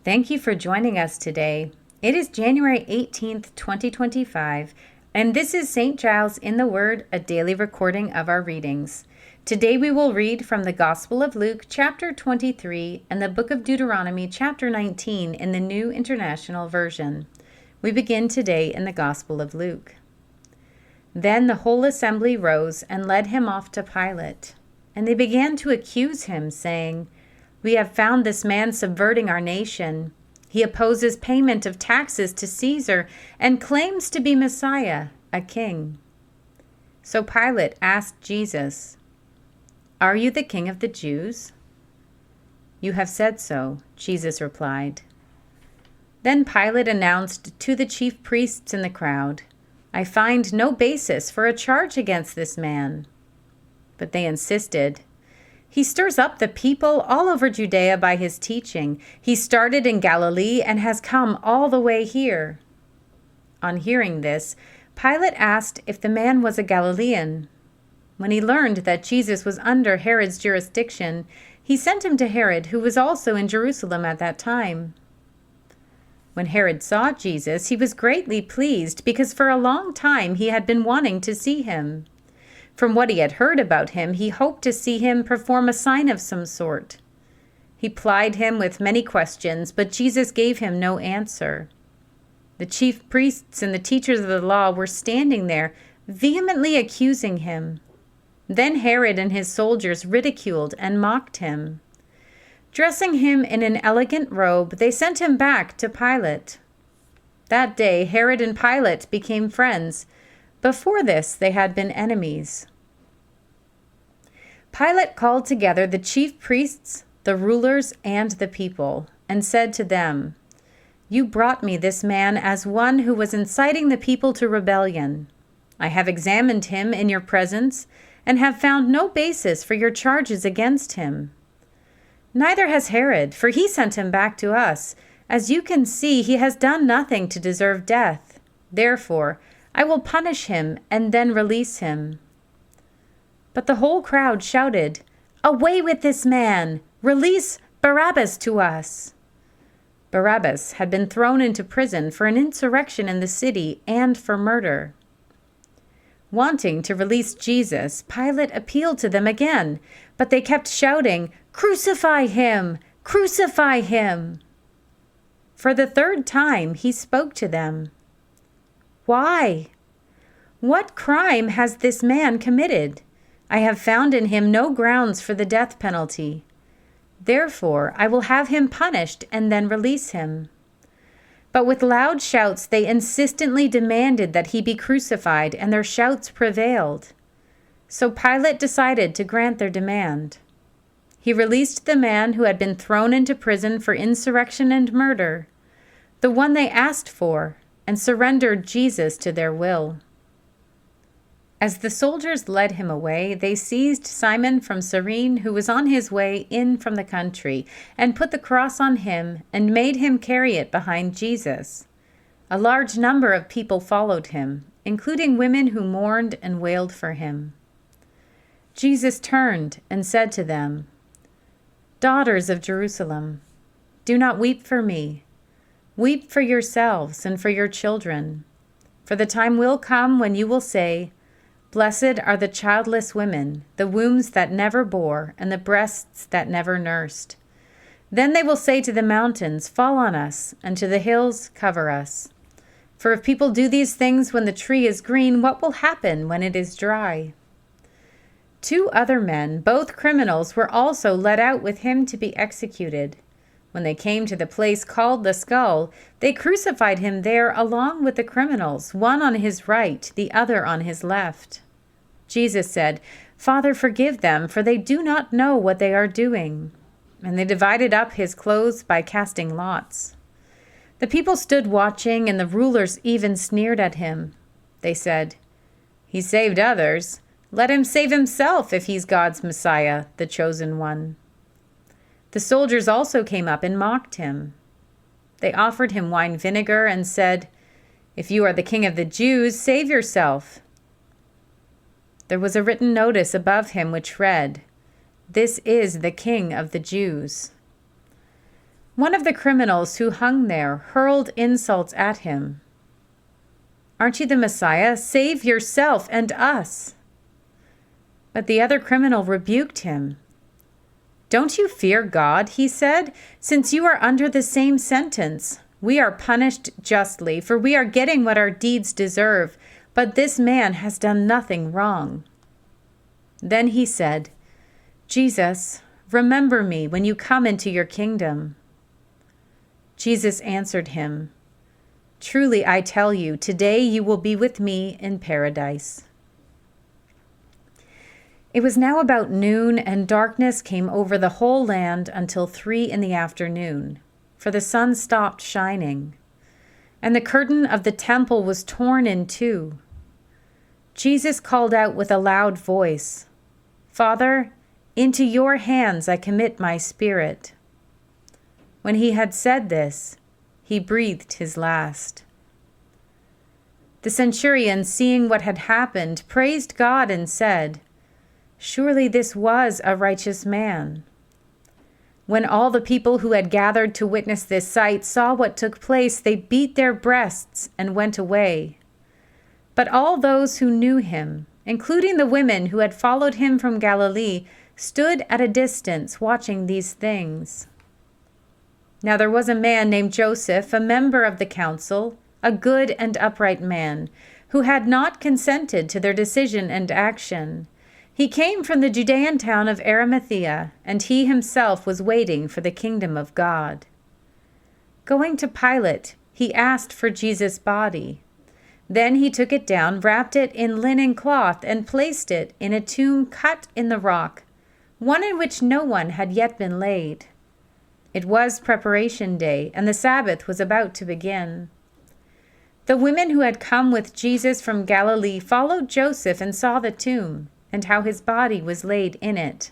Thank you for joining us today. It is January 18th, 2025, and this is St. Giles in the Word, a daily recording of our readings. Today we will read from the Gospel of Luke, chapter 23, and the book of Deuteronomy, chapter 19, in the New International Version. We begin today in the Gospel of Luke. Then the whole assembly rose and led him off to Pilate, and they began to accuse him, saying, "We have found this man subverting our nation. He opposes payment of taxes to Caesar and claims to be Messiah, a king." So Pilate asked Jesus, "Are you the king of the Jews?" "You have said so," Jesus replied. Then Pilate announced to the chief priests and the crowd, "I find no basis for a charge against this man." But they insisted, "He stirs up the people all over Judea by his teaching. He started in Galilee and has come all the way here." On hearing this, Pilate asked if the man was a Galilean. When he learned that Jesus was under Herod's jurisdiction, he sent him to Herod, who was also in Jerusalem at that time. When Herod saw Jesus, he was greatly pleased because for a long time he had been wanting to see him. From what he had heard about him, he hoped to see him perform a sign of some sort. He plied him with many questions, but Jesus gave him no answer. The chief priests and the teachers of the law were standing there, vehemently accusing him. Then Herod and his soldiers ridiculed and mocked him. Dressing him in an elegant robe, they sent him back to Pilate. That day, Herod and Pilate became friends. Before this, they had been enemies. Pilate called together the chief priests, the rulers, and the people, and said to them, "You brought me this man as one who was inciting the people to rebellion. I have examined him in your presence and have found no basis for your charges against him. Neither has Herod, for he sent him back to us. As you can see, he has done nothing to deserve death. Therefore, I will punish him and then release him." But the whole crowd shouted, "Away with this man! Release Barabbas to us!" Barabbas had been thrown into prison for an insurrection in the city and for murder. Wanting to release Jesus, Pilate appealed to them again, but they kept shouting, "Crucify him! Crucify him!" For the third time he spoke to them. "Why? What crime has this man committed? I have found in him no grounds for the death penalty. Therefore, I will have him punished and then release him." But with loud shouts, they insistently demanded that he be crucified, and their shouts prevailed. So Pilate decided to grant their demand. He released the man who had been thrown into prison for insurrection and murder, the one they asked for, and surrendered Jesus to their will. As the soldiers led him away, they seized Simon from Cyrene, who was on his way in from the country, and put the cross on him and made him carry it behind Jesus. A large number of people followed him, including women who mourned and wailed for him. Jesus turned and said to them, "Daughters of Jerusalem, do not weep for me. Weep for yourselves and for your children. For the time will come when you will say, 'Blessed are the childless women, the wombs that never bore, and the breasts that never nursed.' Then they will say to the mountains, 'Fall on us,' and to the hills, 'Cover us.' For if people do these things when the tree is green, what will happen when it is dry?" 2 other men, both criminals, were also led out with him to be executed. When they came to the place called the Skull, they crucified him there along with the criminals, one on his right, the other on his left. Jesus said, "Father, forgive them, for they do not know what they are doing." And they divided up his clothes by casting lots. The people stood watching, and the rulers even sneered at him. They said, "He saved others. Let him save himself if he's God's Messiah, the chosen one." The soldiers also came up and mocked him. They offered him wine vinegar and said, "If you are the king of the Jews, save yourself." There was a written notice above him which read, "This is the King of the Jews." One of the criminals who hung there hurled insults at him. "Aren't you the Messiah? Save yourself and us." But the other criminal rebuked him. "Don't you fear God," he said, "since you are under the same sentence. We are punished justly, for we are getting what our deeds deserve, but this man has done nothing wrong." Then he said, "Jesus, remember me when you come into your kingdom." Jesus answered him, "Truly I tell you, today you will be with me in paradise." It was now about noon, and darkness came over the whole land until 3 p.m, for the sun stopped shining, and the curtain of the temple was torn in two. Jesus called out with a loud voice, "Father, into your hands I commit my spirit." When he had said this, he breathed his last. The centurion, seeing what had happened, praised God and said, "Surely this was a righteous man." When all the people who had gathered to witness this sight saw what took place, they beat their breasts and went away. But all those who knew him, including the women who had followed him from Galilee, stood at a distance watching these things. Now there was a man named Joseph, a member of the council, a good and upright man, who had not consented to their decision and action. He came from the Judean town of Arimathea, and he himself was waiting for the kingdom of God. Going to Pilate, he asked for Jesus' body. Then he took it down, wrapped it in linen cloth, and placed it in a tomb cut in the rock, one in which no one had yet been laid. It was preparation day, and the Sabbath was about to begin. The women who had come with Jesus from Galilee followed Joseph and saw the tomb, and how his body was laid in it.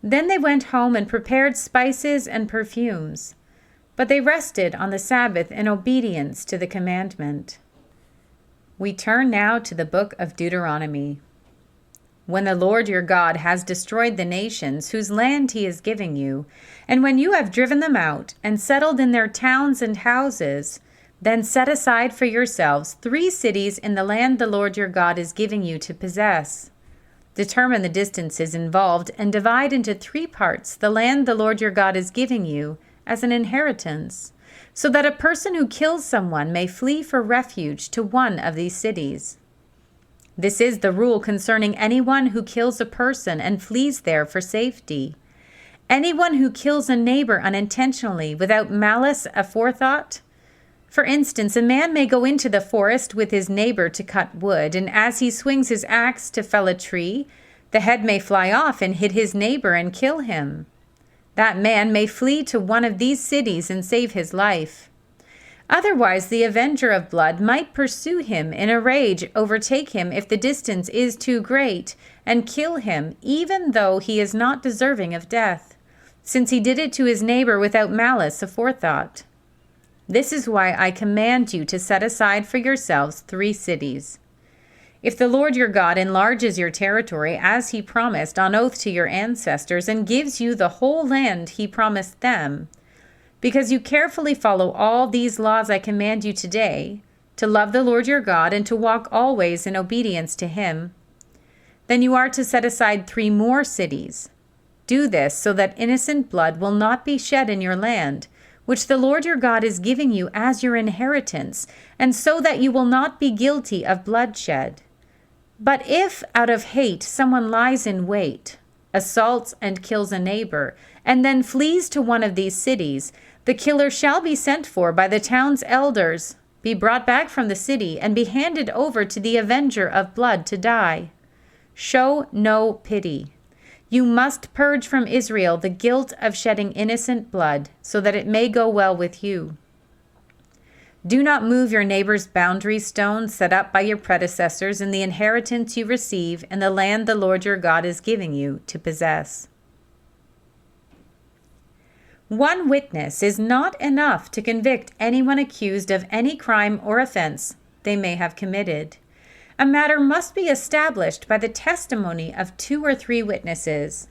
Then they went home and prepared spices and perfumes, but they rested on the Sabbath in obedience to the commandment. We turn now to the book of Deuteronomy. When the Lord your God has destroyed the nations whose land he is giving you, and when you have driven them out and settled in their towns and houses, then set aside for yourselves 3 cities in the land the Lord your God is giving you to possess. Determine the distances involved and divide into 3 parts the land the Lord your God is giving you as an inheritance, so that a person who kills someone may flee for refuge to one of these cities. This is the rule concerning anyone who kills a person and flees there for safety. Anyone who kills a neighbor unintentionally without malice aforethought. For instance, a man may go into the forest with his neighbor to cut wood, and as he swings his axe to fell a tree, the head may fly off and hit his neighbor and kill him. That man may flee to one of these cities and save his life. Otherwise, the avenger of blood might pursue him in a rage, overtake him if the distance is too great, and kill him, even though he is not deserving of death, since he did it to his neighbor without malice aforethought. This is why I command you to set aside for yourselves 3 cities. If the Lord your God enlarges your territory as he promised on oath to your ancestors and gives you the whole land he promised them, because you carefully follow all these laws I command you today, to love the Lord your God and to walk always in obedience to him, then you are to set aside 3 more cities. Do this so that innocent blood will not be shed in your land, which the Lord your God is giving you as your inheritance, and so that you will not be guilty of bloodshed. But if, out of hate, someone lies in wait, assaults and kills a neighbor, and then flees to one of these cities, the killer shall be sent for by the town's elders, be brought back from the city, and be handed over to the avenger of blood to die. Show no pity. You must purge from Israel the guilt of shedding innocent blood, so that it may go well with you. Do not move your neighbor's boundary stone set up by your predecessors in the inheritance you receive in the land the Lord your God is giving you to possess. One witness is not enough to convict anyone accused of any crime or offense they may have committed. A matter must be established by the testimony of 2 or 3 witnesses.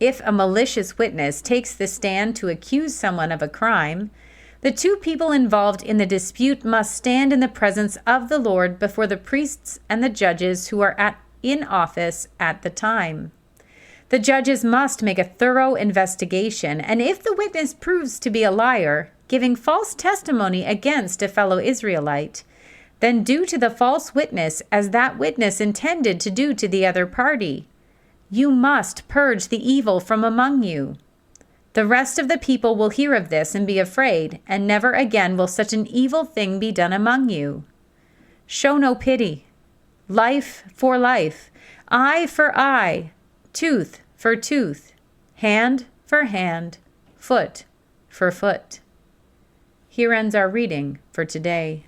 If a malicious witness takes the stand to accuse someone of a crime, the two people involved in the dispute must stand in the presence of the Lord before the priests and the judges who are in office at the time. The judges must make a thorough investigation, and if the witness proves to be a liar, giving false testimony against a fellow Israelite, then do to the false witness as that witness intended to do to the other party. You must purge the evil from among you. The rest of the people will hear of this and be afraid, and never again will such an evil thing be done among you. Show no pity. Life for life, eye for eye, tooth for tooth, hand for hand, foot for foot. Here ends our reading for today.